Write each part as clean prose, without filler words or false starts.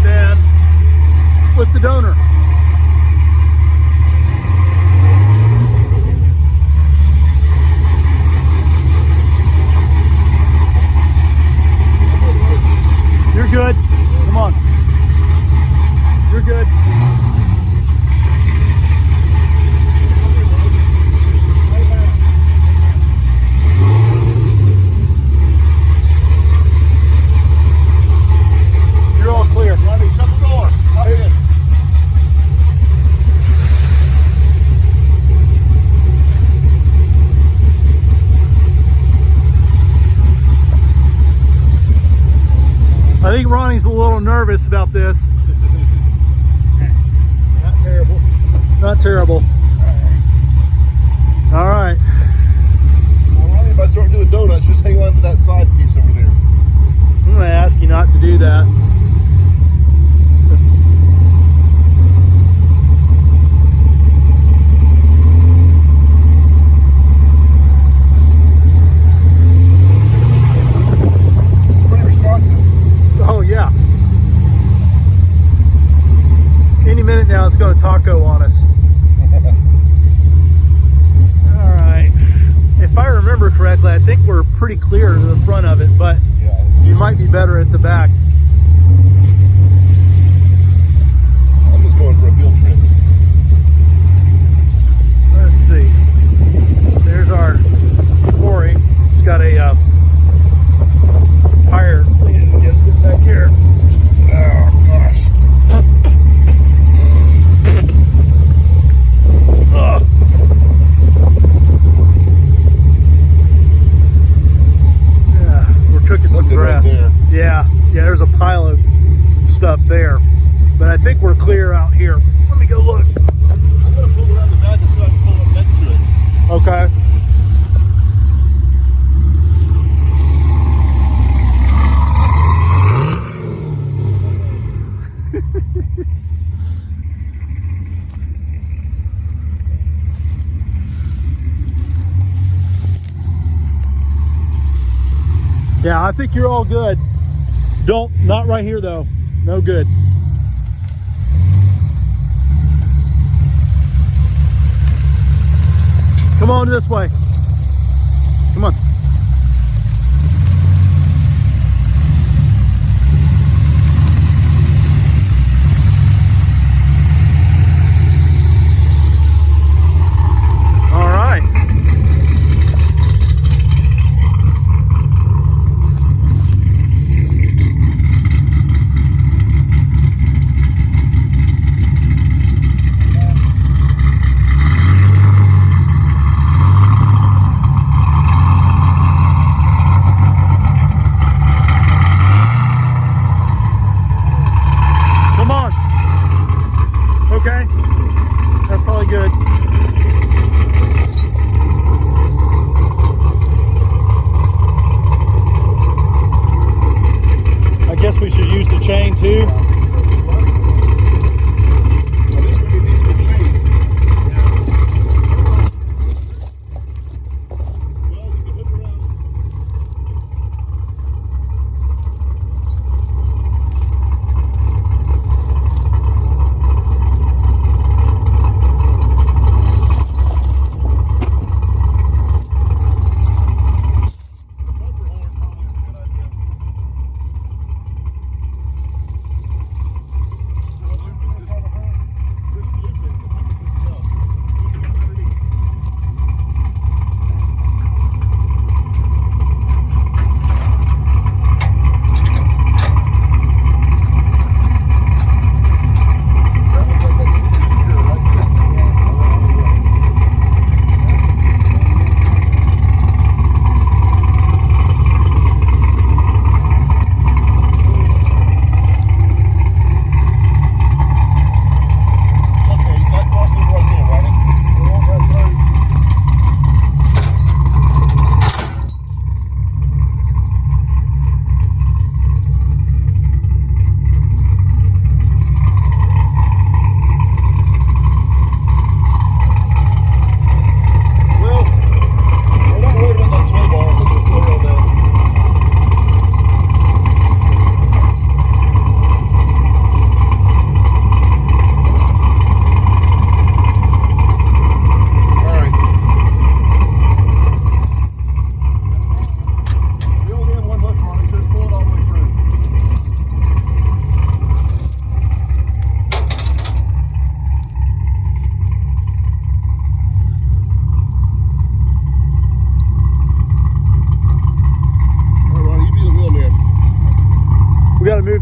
than with the donor. You're good. Come on. You're good. You're all clear. Ronnie, shut the door. Come in. I think Ronnie's a little nervous about this. Not terrible. Not terrible. All right. Now, Ronnie, if I start doing donuts, just hang on to that side piece over there. I'm going to ask you not to do that. Pretty responsive. Oh, yeah. Any minute now, it's going to taco on us. All right. If I remember correctly, I think we're pretty clear to the front of it, but Yeah, you might be better at the back. I'm just going for a field trip. Let's see. There's our quarry. It's got a tire leaning against it back here. Oh, gosh. Yeah, we're cooking some Something right grass. there. Yeah, there's a pile of stuff there. But I think we're clear out here. Let me go look. I'm going to pull around the back and so I can pull up next to it. Okay. Yeah, I think you're all good. Not right here though. No good. Come on this way. Come on. All right.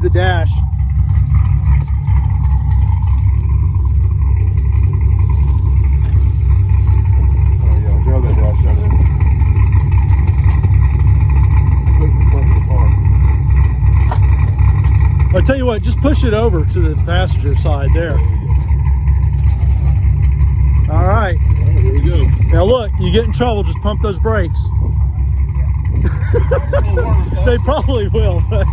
the dash. Oh yeah, grab that dash out of there. Put it in the front of the car. I tell you what, just push it over to the passenger side there. All right. All right, here we go. Now look, you get in trouble, just pump those brakes. They probably will. But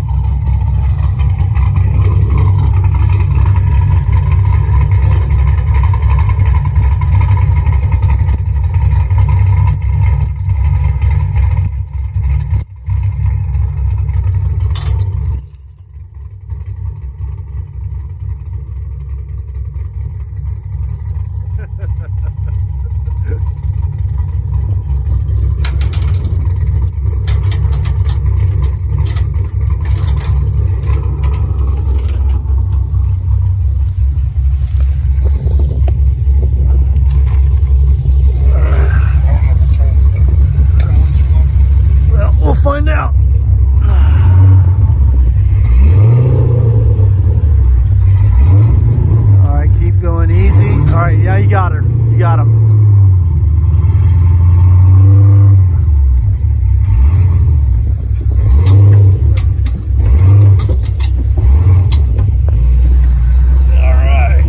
find out. All right, keep going easy. All right, yeah, you got her. You got him. All right.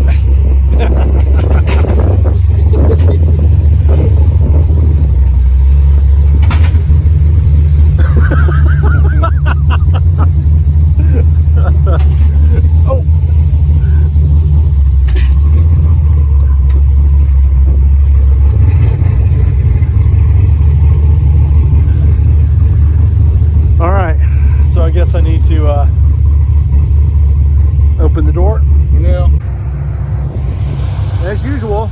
Oh. All right, so I guess I need to open the door. Yeah. As usual,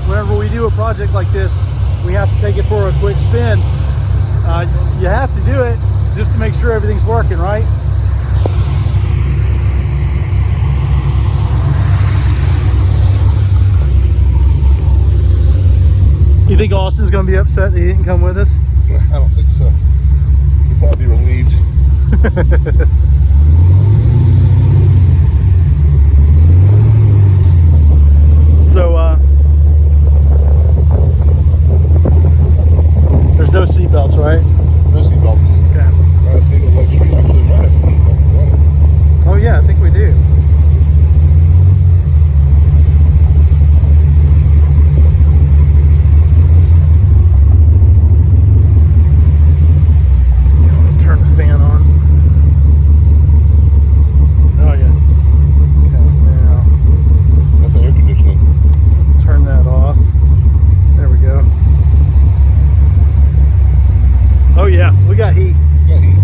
whenever we do a project like this, we have to take it for a quick spin. You have to do it just to make sure everything's working, right? You think Austin's going to be upset that he didn't come with us? I don't think so. He'll probably be relieved. So, there's no seatbelts, right? No seatbelts. Okay. Not a single luxury. Actually, might have seatbelts. Oh yeah, I think we do. Turn the fan on. Oh yeah. Okay, now That's an air conditioning. turn that off. There we go. Oh yeah, we got heat. Yeah, heat.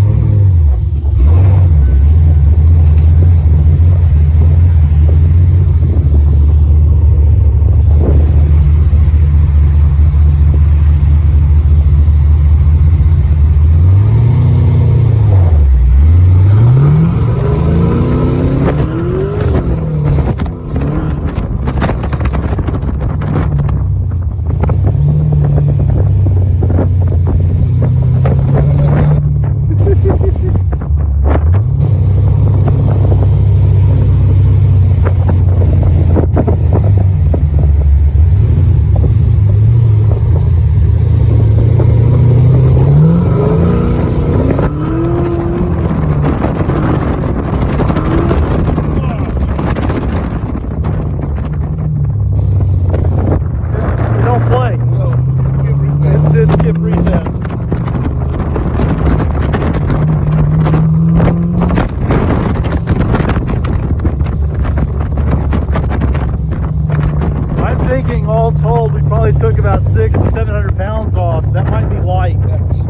Took about 600 to 700 pounds off. That might be light. That's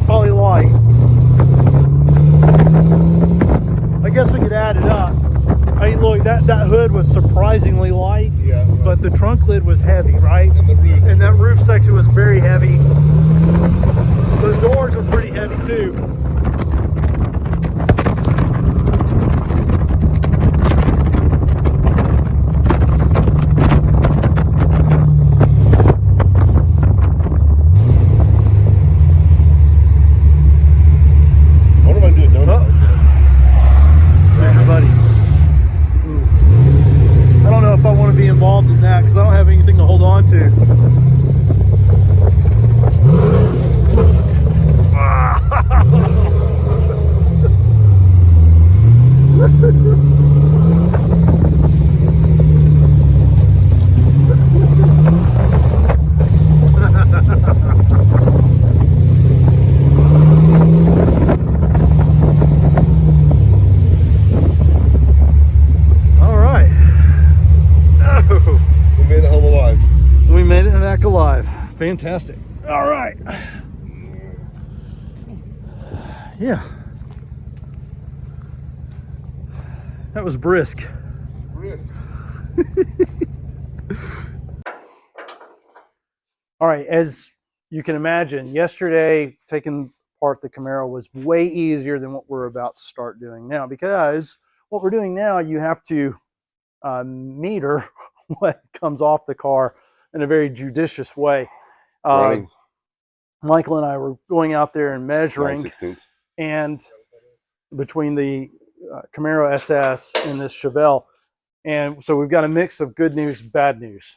probably light. I guess we could add it up. I mean, look, that hood was surprisingly light. Yeah. Right. But the trunk lid was heavy, right? And the roof. And that roof section was very heavy. Those doors were pretty heavy too. live. Fantastic. All right. Yeah. That was brisk. All right, as you can imagine, yesterday taking apart the Camaro was way easier than what we're about to start doing now, because what we're doing now, you have to meter what comes off the car in a very judicious way. Michael and I were going out there and measuring, and between the Camaro SS and this Chevelle, and so we've got a mix of good news, bad news.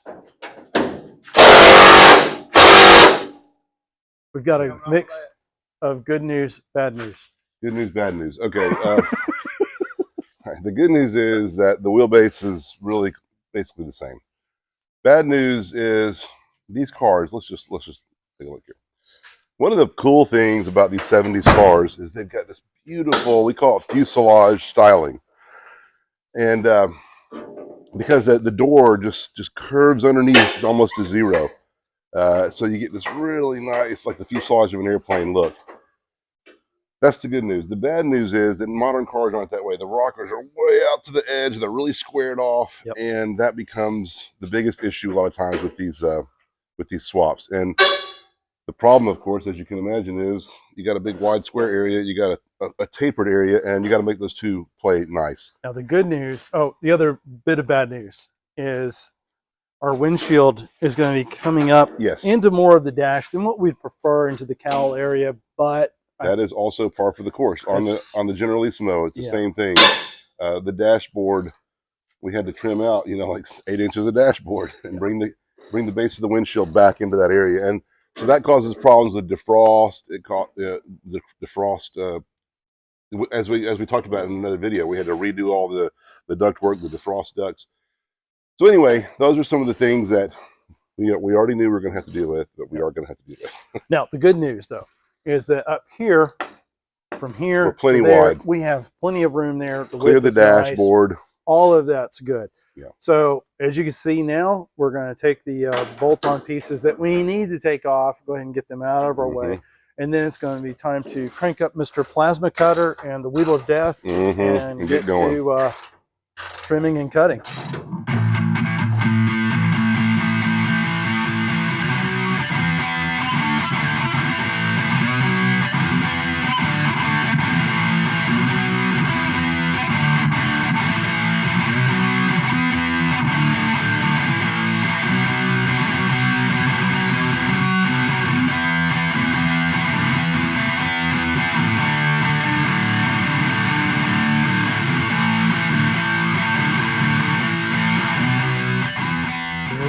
We've got a mix of good news, bad news. Good news, bad news. Okay. The good news is that the wheelbase is really basically the same. Bad news is these cars. Let's just take a look here. One of the cool things about these 70s cars is they've got this beautiful, we call it fuselage styling, and because the door just curves underneath almost to zero. So you get this really nice, like the fuselage of an airplane look. That's the good news. The bad news is that modern cars aren't that way. The rockers are way out to the edge. They're really squared off, and that becomes the biggest issue a lot of times with these swaps. And the problem, of course, as you can imagine, is you got a big wide square area, you got a tapered area, and you got to make those two play nice. Now the good news, the other bit of bad news is our windshield is going to be coming up into more of the dash than what we'd prefer, into the cowl area, but that is also par for the course on the General Lease Mo. It's the same thing. The dashboard, we had to trim out, like 8 inches of dashboard and bring the base of the windshield back into that area, and so that causes problems with defrost. It caught the defrost. As we talked about in another video, we had to redo all the duct work, the defrost ducts. So anyway, those are some of the things that we already knew we were going to have to deal with, but we are going to have to deal with. Now the good news, though, is that up here, from here we're plenty to there, wide. we have plenty of room there. Clear the dashboard. Nice. All of that's good. Yeah. So as you can see now, we're going to take the bolt-on pieces that we need to take off, go ahead and get them out of our way. And then it's going to be time to crank up Mr. Plasma Cutter and the Wheel of Death and get going to trimming and cutting.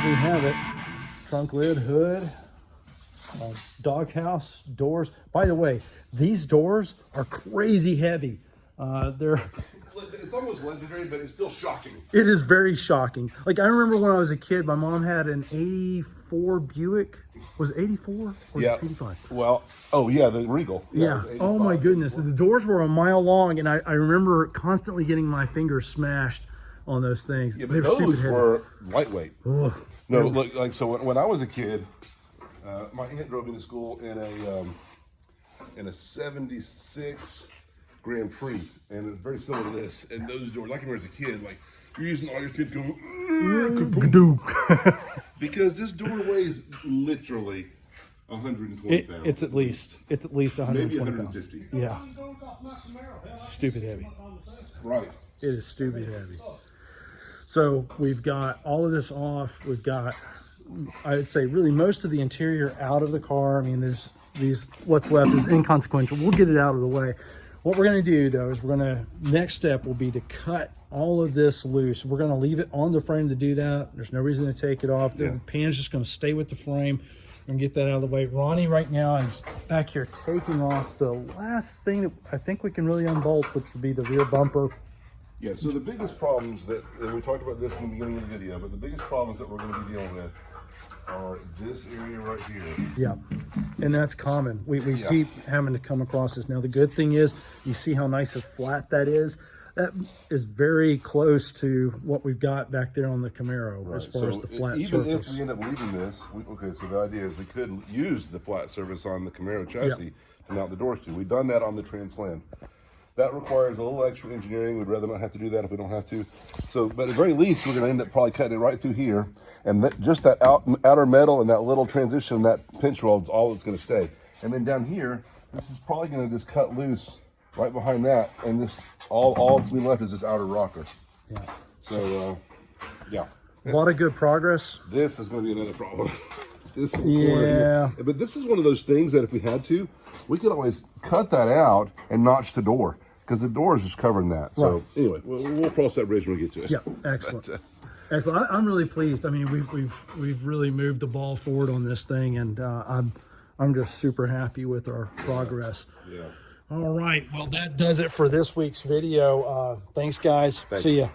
We have it. Trunk lid, hood, doghouse, doors. By the way, these doors are crazy heavy. It's almost legendary, but it's still shocking. It is very shocking. Like, I remember when I was a kid, my mom had an 84 Buick. Was it 84 or 85? Well, the Regal. Yeah. Oh my goodness. The doors were a mile long, and I remember constantly getting my fingers smashed on those things. Yeah, but those were lightweight. Ugh. No, look, so when I was a kid, my aunt drove me to school in a 76 Grand Prix, and it's very similar to this. And those doors, I can remember as a kid, like you're using all your strength to go, because this door weighs literally 120 pounds. It's at least 120 maybe 150 pounds. Yeah. Stupid heavy. Right. It is stupid heavy. So we've got all of this off. We've got, I'd say, really most of the interior out of the car. I mean, there's what's left is inconsequential. We'll get it out of the way. What we're going to do, though, is next step will be to cut all of this loose. We're going to leave it on the frame to do that. There's no reason to take it off. The pan's just going to stay with the frame and get that out of the way. Ronnie right now is back here taking off the last thing that I think we can really unbolt, which would be the rear bumper. Yeah, so the biggest problems and we talked about this in the beginning of the video, but the biggest problems that we're going to be dealing with are this area right here. Yeah, and that's common. We keep having to come across this. Now, the good thing is, you see how nice and flat that is. that is very close to what we've got back there on the Camaro as far as the flat even surface. if we end up leaving this, okay, so the idea is we could use the flat surface on the Camaro chassis to mount the doors to. We've done that on the Trans Slam. That requires a little extra engineering. We'd rather not have to do that if we don't have to. So, but at the very least, we're going to end up probably cutting it right through here. And just that outer metal and that little transition, that pinch weld is all that's going to stay. And then down here, this is probably going to just cut loose right behind that. And this, all that's left is this outer rocker. Yeah. So, yeah. A lot of good progress. This is going to be another problem. This corner Yeah. here. But this is one of those things that if we had to, we could always cut that out and notch the door, because the door is just covering that. So Right. anyway, we'll cross that bridge when we get to it. Yeah, excellent. Excellent. I'm really pleased. I mean, we've really moved the ball forward on this thing, and I'm just super happy with our progress. Yeah. All right. Well, that does it for this week's video. Thanks, guys. Thanks. See ya.